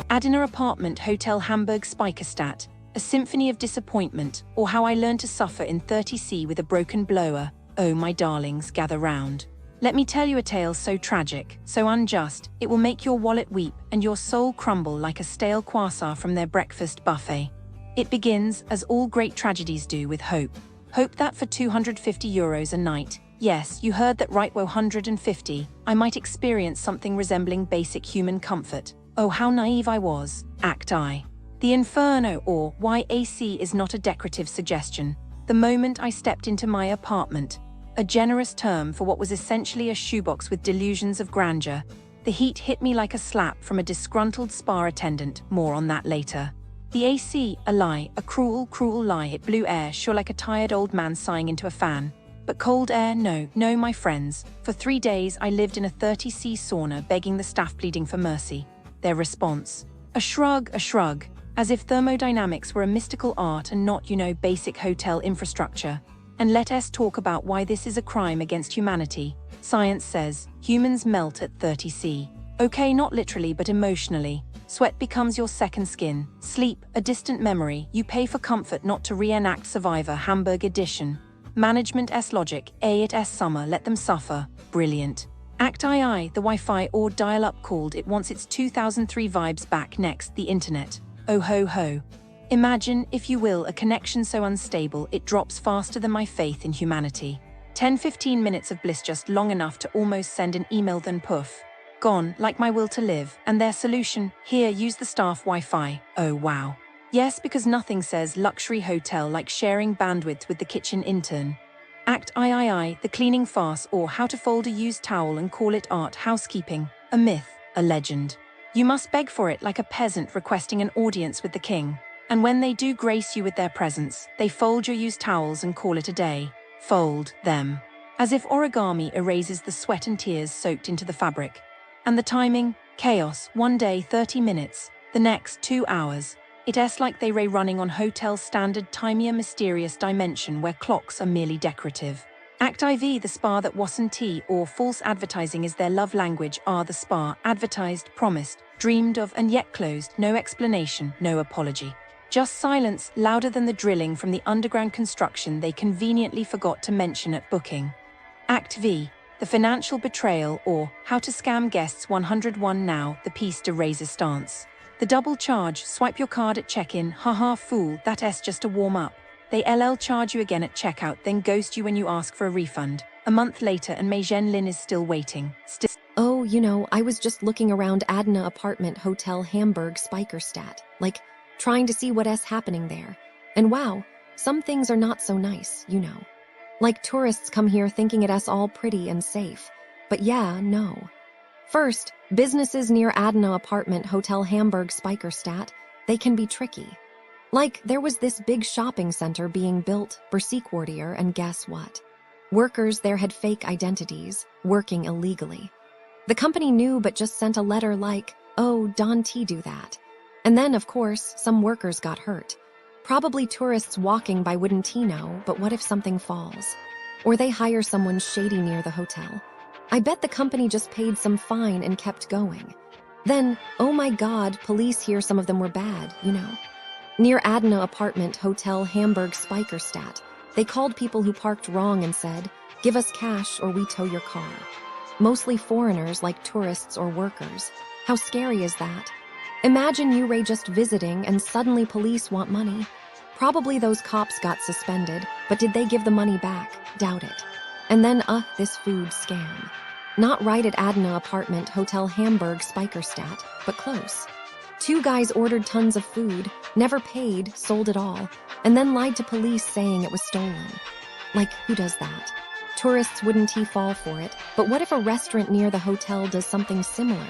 Adina Apartment Hotel Hamburg Speicherstadt, a symphony of disappointment, or how I learned to suffer in 30C with a broken blower. Oh, my darlings, gather round. Let me tell you a tale so tragic, so unjust, it will make your wallet weep and your soul crumble like a stale croissant from their breakfast buffet. It begins, as all great tragedies do, with hope. Hope that for €250 a night, yes, you heard that right, 150, I might experience something resembling basic human comfort. Oh, how naive I was. Act I. The Inferno, or why AC is not a decorative suggestion. The moment I stepped into my apartment, a generous term for what was essentially a shoebox with delusions of grandeur, the heat hit me like a slap from a disgruntled spa attendant. More on that later. The AC, a lie, a cruel, cruel lie. It blew air, sure like a tired old man sighing into a fan. But cold air, no, no, my friends. For 3 days I lived in a 30C sauna, begging the staff, pleading for mercy. Their response? A shrug, as if thermodynamics were a mystical art and not, basic hotel infrastructure. And let us talk about why this is a crime against humanity. Science says, humans melt at 30C. Okay, not literally, but emotionally. Sweat becomes your second skin. Sleep, a distant memory. You pay for comfort, not to reenact Survivor Hamburg edition. Management S logic, it S summer, let them suffer. Brilliant. Act II, the Wi-Fi or dial-up called, it wants its 2003 vibes back. Next, the internet. Oh ho ho. Imagine, if you will, a connection so unstable it drops faster than my faith in humanity. 10-15 minutes of bliss, just long enough to almost send an email, then poof. Gone, like my will to live. And their solution? Here, use the staff Wi-Fi. Oh wow. Yes, because nothing says luxury hotel like sharing bandwidth with the kitchen intern. Act III, the cleaning farce, or how to fold a used towel and call it art. Housekeeping, a myth, a legend. You must beg for it like a peasant requesting an audience with the king. And when they do grace you with their presence, they fold your used towels and call it a day. Fold them. As if origami erases the sweat and tears soaked into the fabric. And the timing? Chaos. One day 30 minutes, the next 2 hours. It's like they ray running on hotel standard timey, a mysterious dimension where clocks are merely decorative. Act IV, the spa that wasn't tea, or false advertising is their love language. The spa, advertised, promised, dreamed of, and yet closed. No explanation, no apology. Just silence, louder than the drilling from the underground construction they conveniently forgot to mention at booking. Act V, the financial betrayal, or how to scam guests 101 now, the piece de resistance. The double charge, swipe your card at check-in, haha fool, that's just a warm-up. They LL charge you again at checkout, then ghost you when you ask for a refund. A month later and Mei Lin is still waiting. Oh, I was just looking around Adina Apartment Hotel Hamburg Speicherstadt, trying to see what's happening there. And wow, some things are not so nice, Like tourists come here thinking it's all pretty and safe. But yeah, no. First, businesses near Adina Apartment Hotel Hamburg Speicherstadt, they can be tricky. There was this big shopping center being built, Bersikwartier, and guess what? Workers there had fake identities, working illegally. The company knew but just sent a letter oh, don't do that. And then, of course, some workers got hurt. Probably tourists walking by wouldn't know, but what if something falls? Or they hire someone shady near the hotel. I bet the company just paid some fine and kept going. Then, oh my god, police here, some of them were bad, Near Adina Apartment Hotel Hamburg Speicherstadt, they called people who parked wrong and said, give us cash or we tow your car. Mostly foreigners like tourists or workers. How scary is that? Imagine you just visiting and suddenly police want money. Probably those cops got suspended, but did they give the money back? Doubt it. And then, this food scam. Not right at Adina Apartment Hotel Hamburg Speicherstadt, but close. 2 guys ordered tons of food, never paid, sold it all, and then lied to police saying it was stolen. Who does that? Tourists wouldn't fall for it, but what if a restaurant near the hotel does something similar?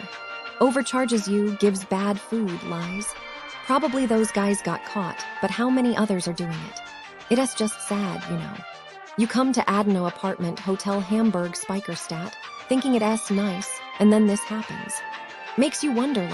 Overcharges you, gives bad food, lies. Probably those guys got caught, but how many others are doing it? It's just sad, You come to Adina Apartment Hotel Hamburg Speicherstadt, thinking it's nice, and then this happens. Makes you wonder,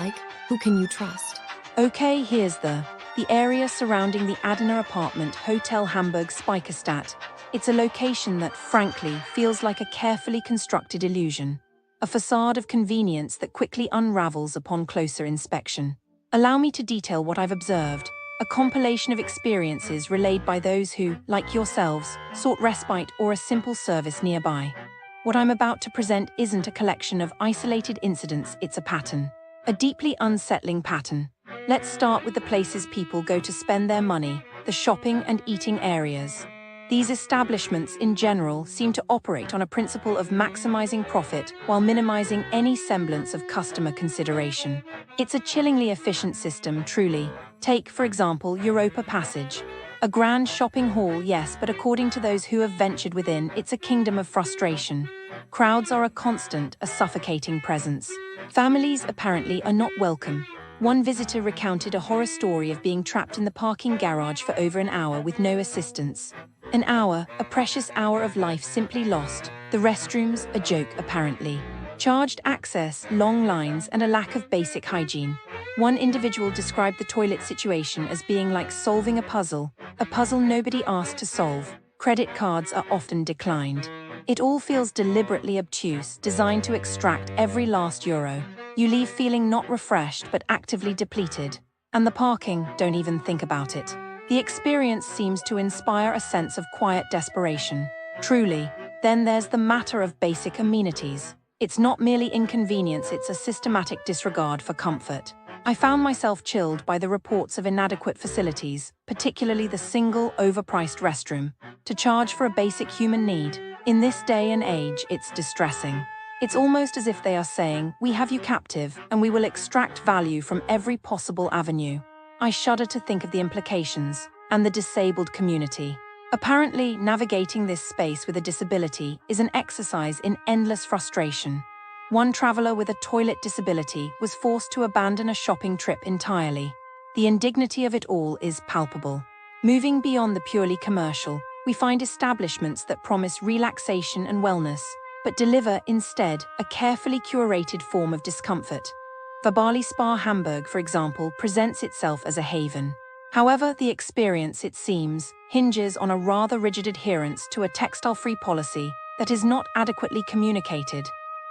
who can you trust? Okay, here's the area surrounding the Adina Apartment Hotel Hamburg Speicherstadt. It's a location that, frankly, feels like a carefully constructed illusion. a facade of convenience that quickly unravels upon closer inspection. Allow me to detail what I've observed, a compilation of experiences relayed by those who, like yourselves, sought respite or a simple service nearby. What I'm about to present isn't a collection of isolated incidents, it's a pattern. A deeply unsettling pattern. Let's start with the places people go to spend their money, the shopping and eating areas. These establishments, in general, seem to operate on a principle of maximizing profit while minimizing any semblance of customer consideration. It's a chillingly efficient system, truly. Take, for example, Europa Passage. A grand shopping hall, yes, but according to those who have ventured within, it's a kingdom of frustration. Crowds are a constant, a suffocating presence. Families, apparently, are not welcome. One visitor recounted a horror story of being trapped in the parking garage for over an hour with no assistance. An hour, a precious hour of life simply lost. The restrooms, a joke, apparently. Charged access, long lines, and a lack of basic hygiene. One individual described the toilet situation as being like solving a puzzle nobody asked to solve. Credit cards are often declined. It all feels deliberately obtuse, designed to extract every last euro. You leave feeling not refreshed but actively depleted. And the parking, don't even think about it. The experience seems to inspire a sense of quiet desperation. Truly. Then there's the matter of basic amenities. It's not merely inconvenience, it's a systematic disregard for comfort. I found myself chilled by the reports of inadequate facilities, particularly the single, overpriced restroom. To charge for a basic human need, in this day and age, it's distressing. It's almost as if they are saying, we have you captive, and we will extract value from every possible avenue. I shudder to think of the implications, and the disabled community. Apparently, navigating this space with a disability is an exercise in endless frustration. One traveler with a toilet disability was forced to abandon a shopping trip entirely. The indignity of it all is palpable. Moving beyond the purely commercial, we find establishments that promise relaxation and wellness, but deliver, instead, a carefully curated form of discomfort. Bali Spa Hamburg, for example, presents itself as a haven. However, the experience, it seems, hinges on a rather rigid adherence to a textile-free policy that is not adequately communicated,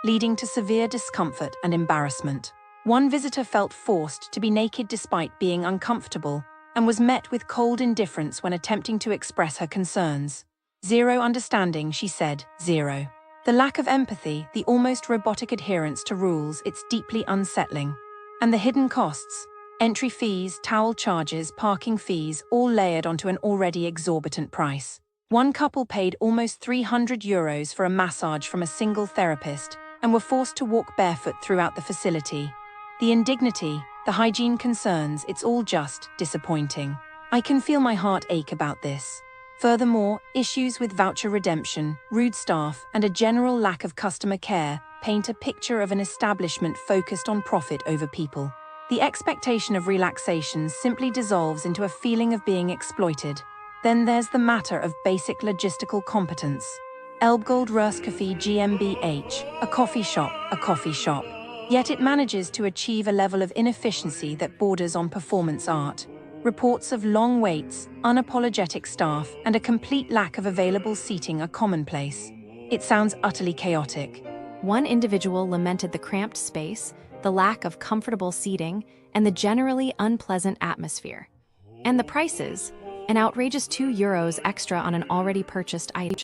leading to severe discomfort and embarrassment. One visitor felt forced to be naked despite being uncomfortable, and was met with cold indifference when attempting to express her concerns. Zero understanding, she said, zero. The lack of empathy, the almost robotic adherence to rules, it's deeply unsettling. And the hidden costs, entry fees, towel charges, parking fees, all layered onto an already exorbitant price. One couple paid almost €300 for a massage from a single therapist, and were forced to walk barefoot throughout the facility. The indignity, the hygiene concerns, it's all just disappointing. I can feel my heart ache about this. Furthermore, issues with voucher redemption, rude staff, and a general lack of customer care paint a picture of an establishment focused on profit over people. The expectation of relaxation simply dissolves into a feeling of being exploited. Then there's the matter of basic logistical competence. Elbgold Röskaffee GmbH, a coffee shop. Yet it manages to achieve a level of inefficiency that borders on performance art. Reports of long waits, unapologetic staff, and a complete lack of available seating are commonplace. It sounds utterly chaotic. One individual lamented the cramped space, the lack of comfortable seating, and the generally unpleasant atmosphere. And the prices, an outrageous €2 extra on an already purchased item.